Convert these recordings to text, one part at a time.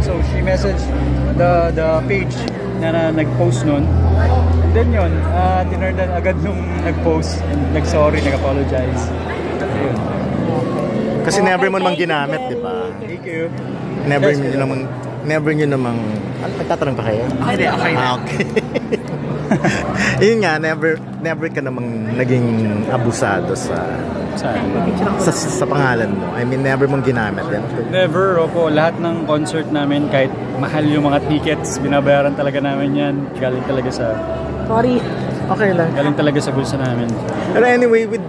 So she messaged the page na nag-post nun. And then yun, tinurdan agad nung nag-post and nag-sorry, nag-apologize. Ayun. Kasi never mo namang ginamit, di ba? Thank you. Never nyo namang... Nagtatanong pa kayo? Okay. Okay. Yun nga, never ka namang naging abusado sa pangalan mo. I mean, never mong ginamit yan. Never, opo. Lahat ng concert namin, kahit mahal yung mga tickets, binabayaran talaga namin yan. Galing talaga sa... Sorry. Okay lang. Galing talaga sa bulsa namin. Pero anyway, with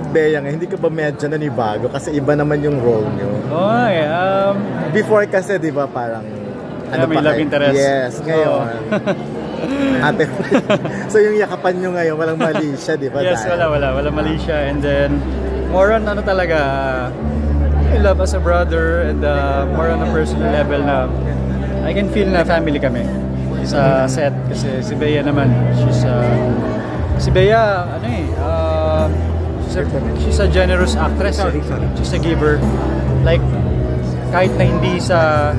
Bea nga, hindi ka ba medyo nanibago? Kasi iba naman yung role nyo. Okay, before kasi, di ba, parang... may love interest. Yes, ngayon. Ate, so yung yakapan nyo ngayon, walang mali siya, di ba? Yes, wala mali siya. And then, more on talaga, I love as a brother and more on a personal level na I can feel na family kami. Sa set, kasi si Bea naman, si Bea, she's a generous actress. She's a giver. Like, kahit na hindi sa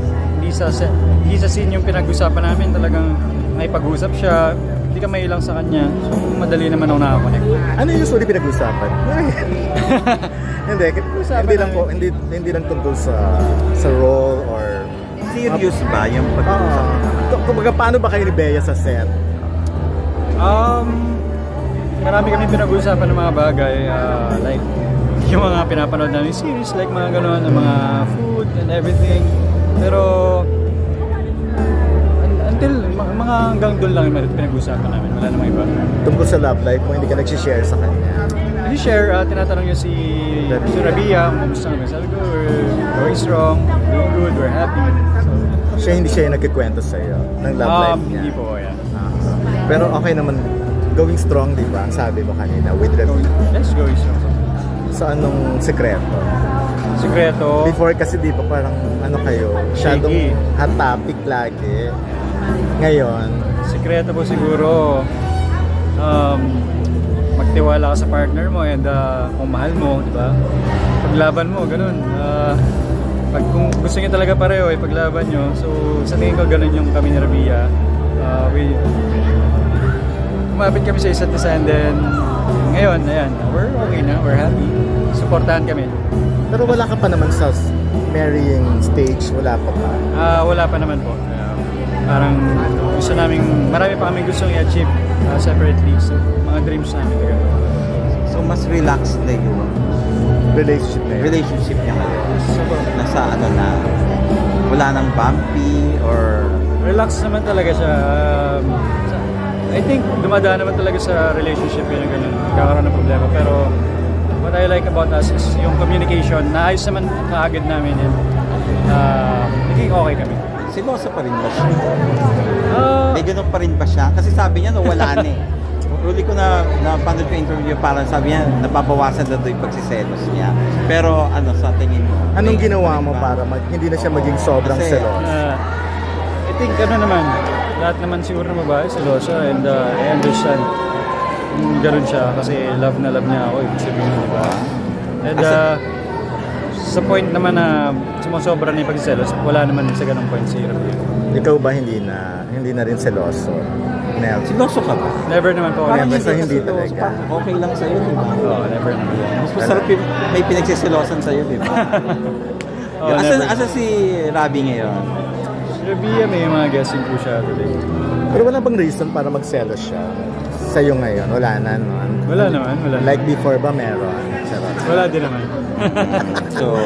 scene yung pinag-usapan namin, talagang may pag-usap siya, hindi ka mailang sa kanya. So, madali naman ako nakakonect. Ano yung usually pinag-usapan? Hindi lang tungkol sa role or... Serious ba yung pag-uusap? Kumbaga, paano ba kayo ni Bea sa set? Marami kami pinag-usapan ng mga bagay, like yung mga pinapanood namin series, like mga gano'n, mga food and everything. Pero until mga hanggang doon lang yung pinag-usapan namin, wala namang iba. Tungkol sa love life mo, hindi ka nag-share sa kanya? Nag-share, tinatanong niya si Rabia, kumusta kami? Sabi ko, we're going strong, doing good, we're happy. So, hindi siya yung nagkikwento sa'yo ng love life niya? Hindi po, yeah. Pero okay naman, going strong, di ba? Sabi mo kanina, with Rabia. Yes, going strong. So, anong sekreto? Sekreto? Before kasi di pa parang kayo, shadow hot topic lagi. Ngayon, sekreto po siguro, magtiwala ka sa partner mo and kung mahal mo, di ba? Paglaban mo, ganun. Kung gusto niyo talaga pareho, paglaban nyo. So, sa tingin ko ganun yung kami ni Rabia. Kumapit kami sa isa't isa and then ngayon, ayan, we're okay na, we're happy. Supportahan kami. Pero wala ka pa naman sa marrying stage, wala pa ba? Wala pa naman po. Parang gusto namin, marami pa kami gustong i-achieve separately. So, mga dreams namin. So, mas relaxed na yung relationship niya ngayon. So, nasa wala nang bumpy or... Relax naman talaga siya. I think dumadaan naman talaga sa relationship yun na ganun. Nagkakaroon ng problema. Pero what I like about us is yung communication. Naayos naman kaagad namin and naging okay kami. Siloso pa rin ba siya? May ganun pa rin ba siya? Kasi sabi niya wala na eh. Uli ko napanood ko interview, parang sabi niya nababawasan na doon yung pagsiselos niya. Pero sa tingin mo? Anong ginawa mo para hindi na siya maging sobrang selos? I think naman, lahat naman siguro ng babae selosa and I understand ganun siya kasi love na love niya ako, ibig sabihin, di ba? And sa point naman na sumusobra na yung pagsiselos, wala naman sa ganung point si Rabia. Ikaw ba hindi na rin seloso? Siloso ka ba? Never naman po. Never, so hindi talaga. Okay lang sa'yo, di ba? Oo, never naman. Mas masarap yung may pinagsisilosan sa'yo, di ba? Asa si Rabi ngayon? Si Rabia, may mga guessing po siya today. Pero wala bang reason para magselos siya sa'yo ngayon? Wala na, no? Wala naman. Like before ba meron? Wala din naman. So,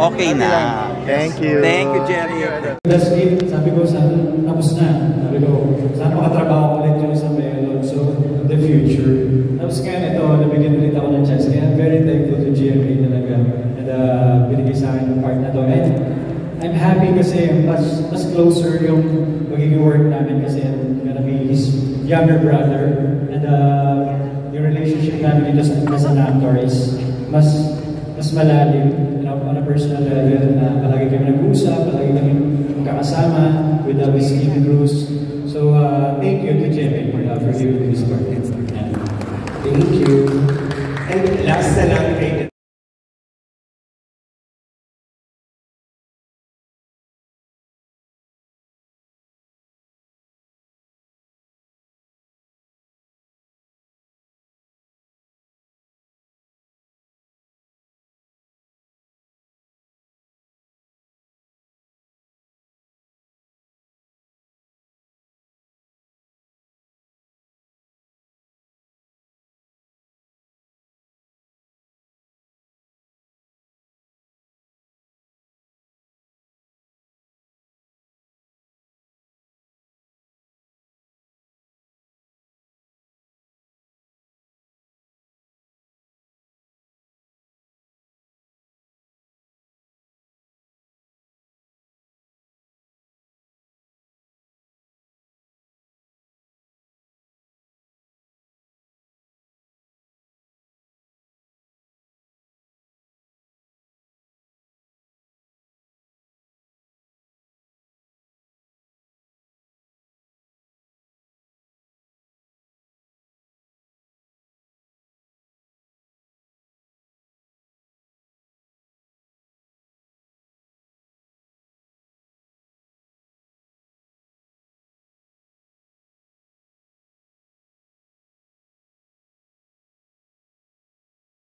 okay na. Thank you. Thank you, Jerry. Last week, sabi ko, tapos na. Sabi ko, sana makatrabaho ulit yung sa Melon. So, in the future. Tapos ngayon ito, nabigyan ulit ako ng chance. Kaya I'm very thankful to GMA talaga. And binigay sa akin yung part na to. And I'm happy kasi mas closer yung magiging work namin kasi I'm gonna be his younger brother. And yung relationship namin dito sa actor is mas malalim, on a personal level na palagi kami nag-uusap, palagi kami magkakasama with the team crews. So, thank you to Jimmy for giving me this part. Thank you. And last na lang,